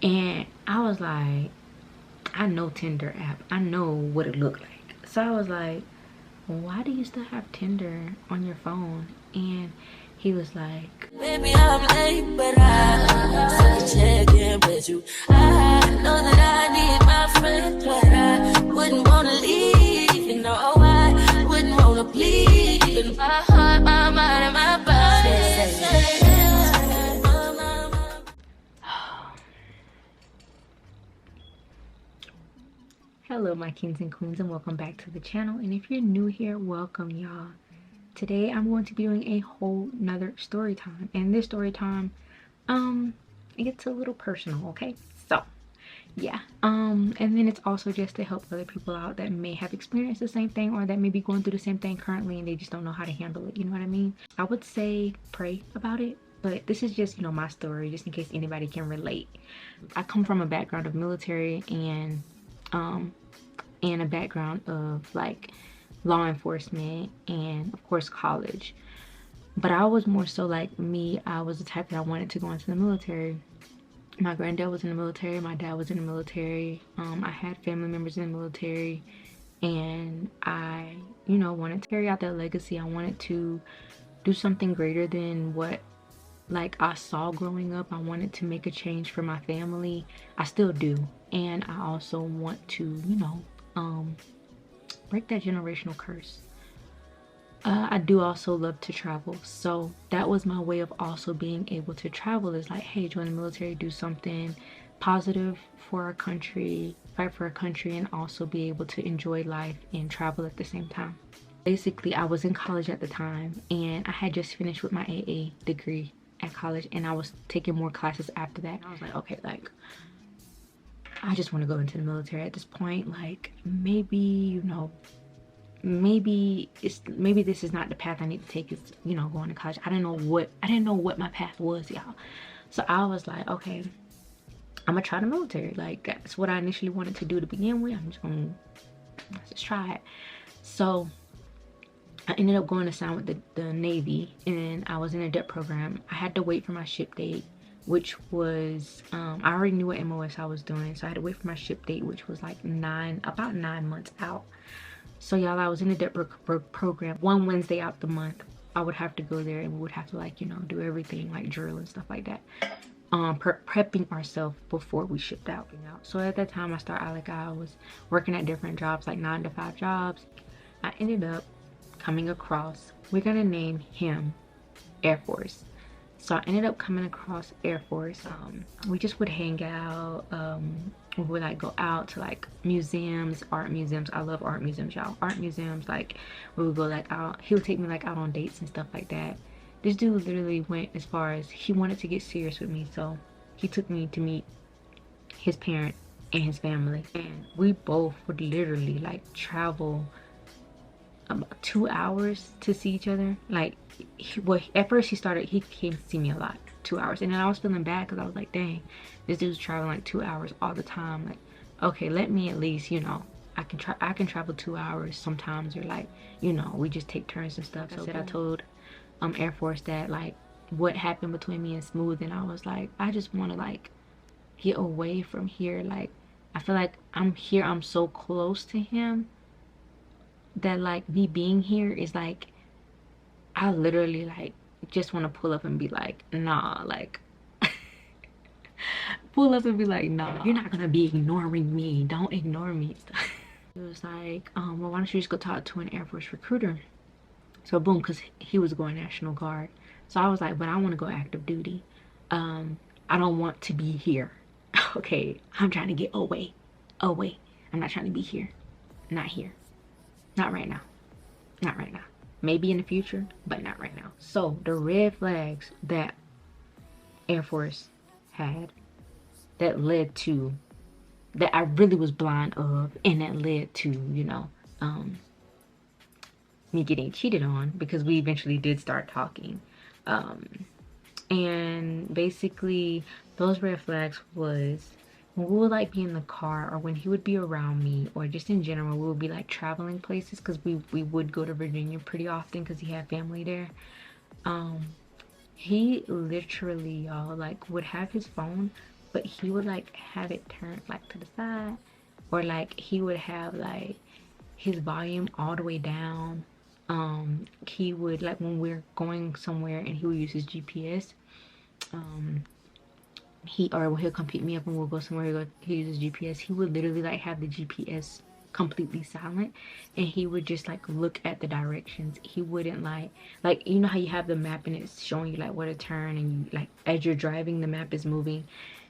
And I was like, I know Tinder app, I know what it looked like. So I was like, why do you still have Tinder on your phone? And he was like, maybe I'm late, but I still check in with you. I know that I need my friend, but I wouldn't wanna leave. You know, I wouldn't wanna bleed in my heart, my mind, and my body. Hello my kings and queens, and welcome back to the channel. And if you're new here, welcome y'all. Today I'm going to be doing a whole nother story time, and this story time it gets a little personal, okay? So yeah, and then it's also just to help other people out that may have experienced the same thing, or that may be going through the same thing currently and they just don't know how to handle it. You know what I mean? I would say pray about it, but this is just, you know, my story, just in case anybody can relate. I come from a background of military and a background of like law enforcement and of course college, but I was more so like me. I was the type that I wanted to go into the military. My granddad was in the military, my dad was in the military, I had family members in the military, and I, you know, wanted to carry out that legacy. I wanted to do something greater than what like I saw growing up. I wanted to make a change for my family. I still do. And I also want to, you know, break that generational curse. I do also love to travel, so that was my way of also being able to travel, is like, hey, join the military, do something positive for our country, fight for our country, and also be able to enjoy life and travel at the same time. Basically, I was in college at the time, and I had just finished with my AA degree at college, and I was taking more classes after that. I was like, okay, like I just want to go into the military at this point. Like, maybe, you know, maybe this is not the path I need to take, is, you know, going to college. I didn't know what my path was, y'all. So I was like, okay, I'm gonna try the military. Like, that's what I initially wanted to do to begin with. I'm just gonna, let's just try it. So I ended up going to sign with the Navy, and I was in a DEP program. I had to wait for my ship date, which was I already knew what MOS I was doing, so I had to wait for my ship date, which was like about 9 months out. So y'all, I was in a DEP program. One Wednesday out the month, I would have to go there, and we would have to, like, you know, do everything like drill and stuff like that, prepping ourselves before we shipped out. So at that time, I was working at different jobs, like 9-to-5 jobs. I ended up coming across, we're gonna name him Air Force. So I ended up coming across Air Force. We just would hang out. We would like go out to like museums, art museums. I love art museums, y'all. Art museums, like we would go like out. He would take me like out on dates and stuff like that. This dude literally went as far as he wanted to get serious with me, so he took me to meet his parent and his family, and we both would literally like travel about 2 hours to see each other. Like, well, at first he came to see me a lot, 2 hours, and then I was feeling bad because I was like, dang, this dude's traveling like 2 hours all the time. Like, okay, let me at least, you know, I can travel 2 hours sometimes, or like, you know, we just take turns and stuff. So I told Air Force that like what happened between me and Smooth, and I was like, I just want to like get away from here. Like, I feel like I'm so close to him that like me being here is like, I literally like just want to pull up and be like, nah, like pull up and be like, nah, you're not gonna be ignoring me, don't ignore me. It was like, well, why don't you just go talk to an Air Force recruiter? So boom, because he was going National Guard. So I was like, but I want to go active duty. I don't want to be here. Okay, I'm trying to get away. I'm not trying to be here. Not here. Not right now. Not right now. Maybe in the future, but not right now. So the red flags that Air Force had, that led to, that I really was blind of, and that led to, you know, me getting cheated on, because we eventually did start talking. And basically those red flags was when we would like be in the car, or when he would be around me, or just in general, we would be like traveling places, because we would go to Virginia pretty often because he had family there. He literally, y'all, like would have his phone, but he would like have it turned like to the side, or like he would have like his volume all the way down. He would, like, when we're going somewhere and he would use his GPS, he'll come pick me up and we'll go somewhere, he uses GPS. He would literally like have the GPS completely silent, and he would just like look at the directions. He wouldn't like you know how you have the map and it's showing you like where to turn, and you like as you're driving the map is moving.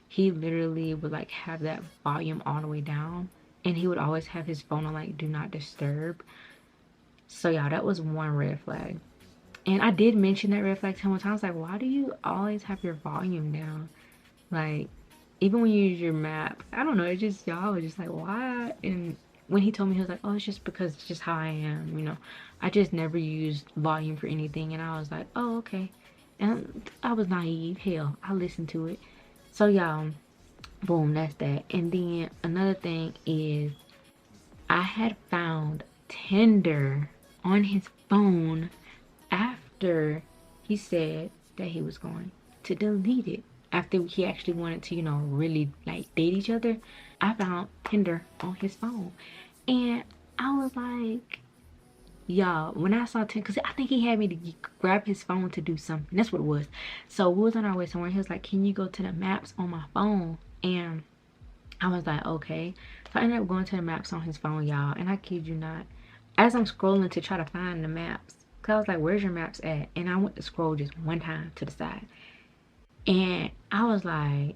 He literally would like have that volume all the way down, and he would always have his phone on like do not disturb. So yeah, that was one red flag. And I did mention that red flag 10 times, like, why do you always have your volume down? Like, even when you use your map, I don't know, it just, y'all was just like, why? And when he told me, he was like, oh, it's just because it's just how I am, you know. I just never used volume for anything. And I was like, oh, okay. And I was naive. Hell, I listened to it. So y'all, boom, that's that. And then another thing is, I had found Tinder on his phone after he said that he was going to delete it. After he actually wanted to, you know, really like date each other, I found Tinder on his phone. And I was like, y'all, when I saw Tinder, because I think he had me to grab his phone to do something. That's what it was. So we was on our way somewhere. He was like, can you go to the maps on my phone? And I was like, okay. So I ended up going to the maps on his phone, y'all. And I kid you not, as I'm scrolling to try to find the maps, because I was like, where's your maps at? And I went to scroll just one time to the side. And I was like,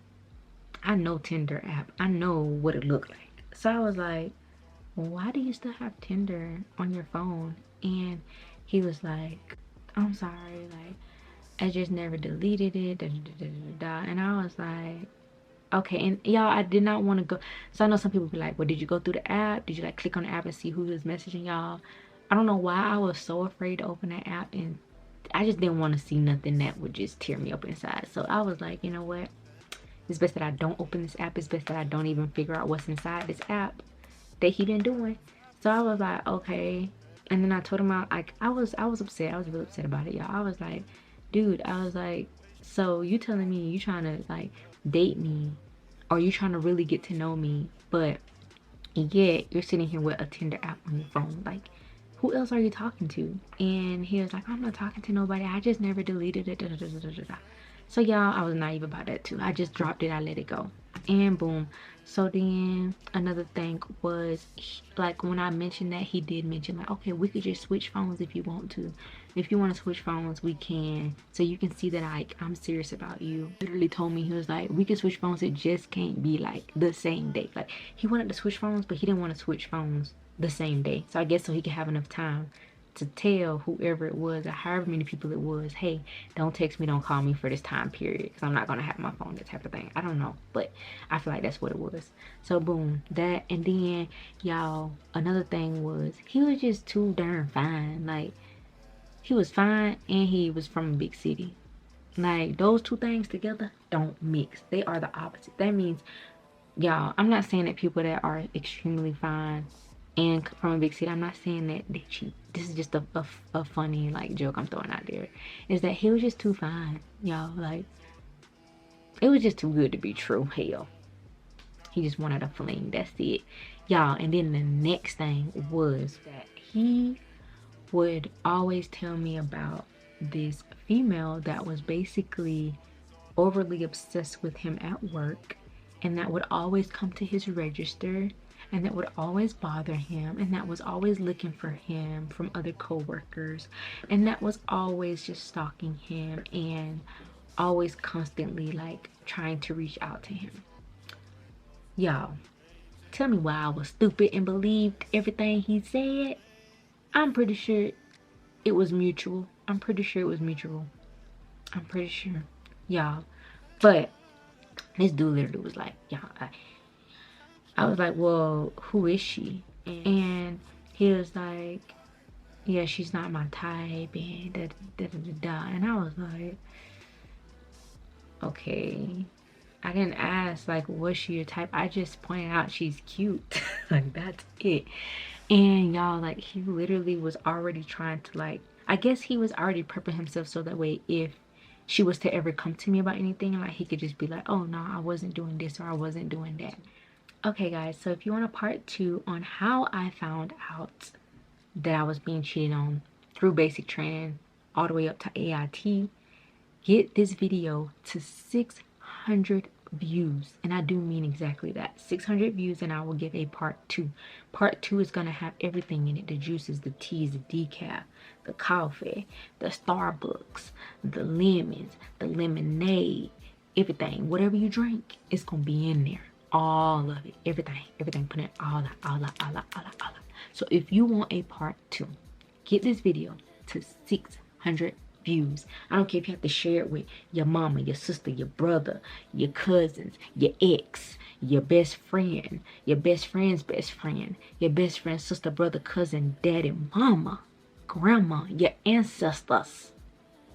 I know Tinder app. I know what it looked like. So I was like, why do you still have Tinder on your phone? And he was like, I'm sorry, like, I just never deleted it, da, da, da, da, da. And I was like, okay. And y'all, I did not want to go. So I know some people be like, well, did you go through the app? Did you like click on the app and see who was messaging y'all? I don't know why I was so afraid to open that app, and I just didn't want to see nothing that would just tear me up inside. So I was like, you know what? It's best that I don't open this app. It's best that I don't even figure out what's inside this app that he been doing. So I was like, okay. And then I told him, I was upset. I was really upset about it, y'all. I was like, dude, I was like, so you telling me you trying to like date me, or you trying to really get to know me, but yet you're sitting here with a Tinder app on your phone? Like, who else are you talking to? And he was like, I'm not talking to nobody. I just never deleted it. Da, da, da, da, da, da. So y'all, I was naive about that too. I just dropped it. I let it go. And boom. So then another thing was, like, when I mentioned that, he did mention like, okay, we could just switch phones if you want to. If you want to switch phones, we can. So you can see that I'm serious about you. Literally told me, he was like, we can switch phones. It just can't be like the same day. Like, he wanted to switch phones, but he didn't want to switch phones the same day. So I guess so he could have enough time to tell whoever it was, or however many people it was, hey, don't text me, don't call me for this time period, because I'm not gonna have my phone, that type of thing. I don't know, but I feel like that's what it was. So boom, that. And then y'all, another thing was, he was just too darn fine. Like, he was fine and he was from a big city. Like, those two things together don't mix. They are the opposite. That means, y'all, I'm not saying that people that are extremely fine and from a big city, I'm not saying that they cheat. This is just a funny like joke I'm throwing out there. Is that he was just too fine, y'all. Like, it was just too good to be true. Hell, he just wanted a fling. That's it, y'all. And then the next thing was that he would always tell me about this female that was basically overly obsessed with him at work, and that would always come to his register, and that would always bother him, and that was always looking for him from other co-workers, and that was always just stalking him and always constantly like trying to reach out to him. Y'all, tell me why I was stupid and believed everything he said. I'm pretty sure it was mutual. I'm pretty sure, y'all. But this dude literally was like, y'all, I was like, well, who is she? And he was like, yeah, she's not my type, and da da da da da. And I was like, okay. I didn't ask like, was she your type? I just pointed out she's cute. Like, that's it. And y'all, like, he literally was already trying to, like, I guess he was already prepping himself so that way if she was to ever come to me about anything, like he could just be like, oh no, I wasn't doing this or I wasn't doing that. Okay guys, so if you want a part 2 on how I found out that I was being cheated on through basic training all the way up to AIT, get this video to 600 views, and I do mean exactly that, 600 views, and I will give a part 2. Part 2 is going to have everything in it: the juices, the teas, the decaf, the coffee, the Starbucks, the lemons, the lemonade, everything. Whatever you drink, it's going to be in there. All of it, everything, put it all out. So if you want a part 2, get this video to 600 views. I don't care if you have to share it with your mama, your sister, your brother, your cousins, your ex, your best friend, your best friend's best friend, your best friend's sister, brother, cousin, daddy, mama, grandma, your ancestors.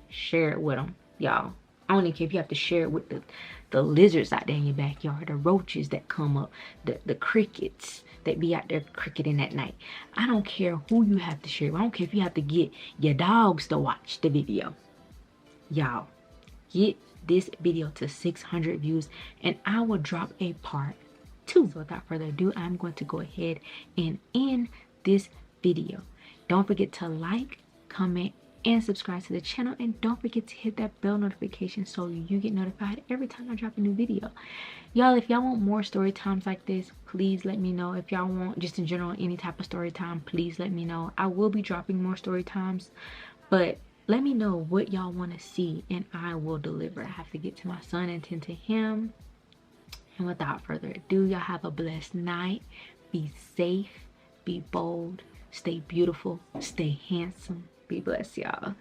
Share it with them, y'all. I don't even care if you have to share it with the lizards out there in your backyard, the roaches that come up, the crickets that be out there cricketing at night. I don't care who you have to share. I don't care if you have to get your dogs to watch the video. Y'all, get this video to 600 views and I will drop a part 2. So without further ado, I'm going to go ahead and end this video. Don't forget to like, comment, and subscribe to the channel, and don't forget to hit that bell notification so you get notified every time I drop a new video. Y'all, if y'all want more story times like this, please let me know. If y'all want just in general any type of story time, please let me know. I will be dropping more story times, but let me know what y'all want to see and I will deliver. I have to get to my son and tend to him. And without further ado, y'all have a blessed night. Be safe, be bold, stay beautiful, stay handsome. Be blessed, y'all.